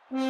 It's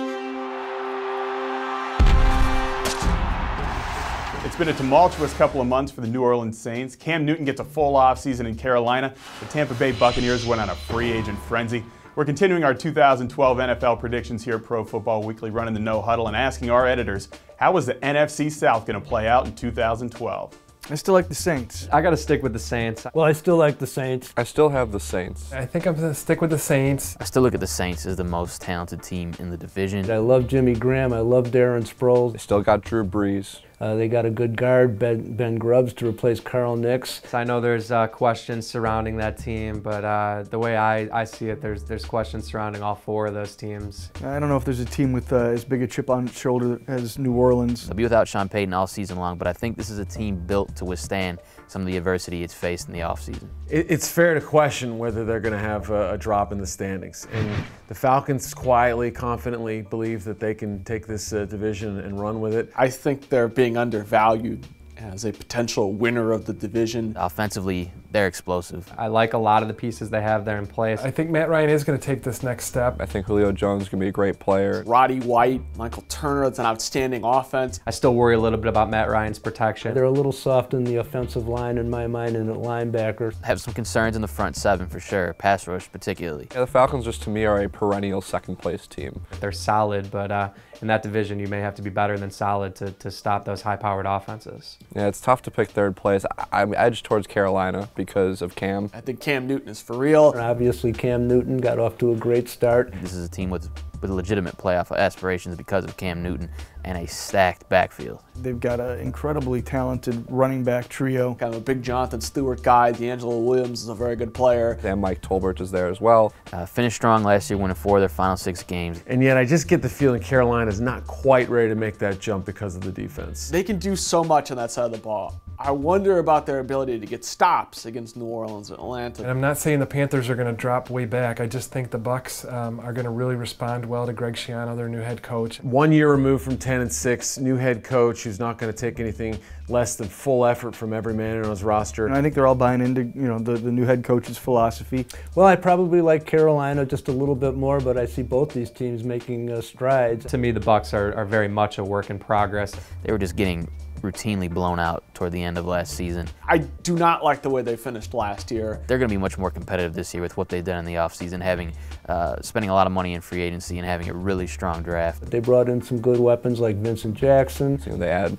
been a tumultuous couple of months for the New Orleans Saints. Cam Newton gets a full offseason in Carolina. The Tampa Bay Buccaneers went on a free agent frenzy. We're continuing our 2012 NFL predictions here at Pro Football Weekly, running the No Huddle and asking our editors, how is the NFC South going to play out in 2012? I still like the Saints. I got to stick with the Saints. Well, I still like the Saints. I still have the Saints. I think I'm going to stick with the Saints. I still look at the Saints as the most talented team in the division. I love Jimmy Graham. I love Darren Sproles. They still got Drew Brees. They got a good guard, Ben Grubbs, to replace Carl Nicks. I know there's questions surrounding that team, but the way I see it, there's questions surrounding all four of those teams. I don't know if there's a team with as big a chip on its shoulder as New Orleans. They'll be without Sean Payton all season long, but I think this is a team built to withstand some of the adversity it's faced in the offseason. It's fair to question whether they're going to have a drop in the standings. And the Falcons quietly, confidently believe that they can take this division and run with it. I think they're being undervalued as a potential winner of the division. Offensively, they're explosive. I like a lot of the pieces they have there in place. I think Matt Ryan is going to take this next step. I think Julio Jones is going to be a great player. Roddy White, Michael Turner, it's an outstanding offense. I still worry a little bit about Matt Ryan's protection. They're a little soft in the offensive line in my mind, and at linebacker. I have some concerns in the front seven for sure, pass rush particularly. Yeah, the Falcons just to me are a perennial second place team. They're solid, but in that division you may have to be better than solid to stop those high-powered offenses. Yeah, it's tough to pick third place. I'm edged towards Carolina because of Cam. I think Cam Newton is for real. And obviously Cam Newton got off to a great start. This is a team with legitimate playoff aspirations because of Cam Newton and a stacked backfield. They've got an incredibly talented running back trio. Kind of a big Jonathan Stewart guy. D'Angelo Williams is a very good player. And Mike Tolbert is there as well. Finished strong last year, winning 4 of their final 6 games. And yet I just get the feeling Carolina's not quite ready to make that jump because of the defense. They can do so much on that side of the ball. I wonder about their ability to get stops against New Orleans and Atlanta. And I'm not saying the Panthers are going to drop way back. I just think the Bucs are going to really respond well to Greg Schiano, their new head coach. 1 year removed from 10-6, new head coach who's not going to take anything less than full effort from every man on his roster. And I think they're all buying into the new head coach's philosophy. Well, I probably like Carolina just a little bit more, but I see both these teams making strides. To me, the Bucs are very much a work in progress. They were just getting routinely blown out toward the end of last season. I do not like the way they finished last year. They're going to be much more competitive this year with what they've done in the offseason, spending a lot of money in free agency and having a really strong draft. They brought in some good weapons like Vincent Jackson. They add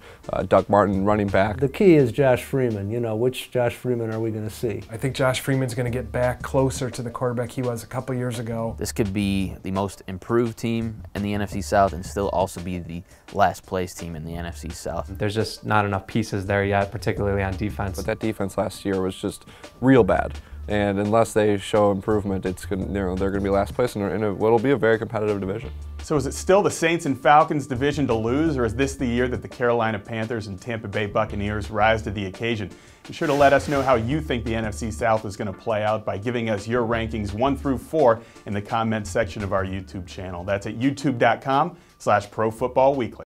Doug Martin, running back. The key is Josh Freeman. Which Josh Freeman are we going to see? I think Josh Freeman's going to get back closer to the quarterback he was a couple years ago. This could be the most improved team in the NFC South and still also be the last place team in the NFC South. There's just not enough pieces there yet, particularly on defense. But that defense last year was just real bad. And unless they show improvement, they're going to be last place in what'll be a very competitive division. So is it still the Saints and Falcons division to lose, or is this the year that the Carolina Panthers and Tampa Bay Buccaneers rise to the occasion? Be sure to let us know how you think the NFC South is going to play out by giving us your rankings 1 through 4 in the comments section of our YouTube channel. That's at youtube.com/ProFootballWeekly.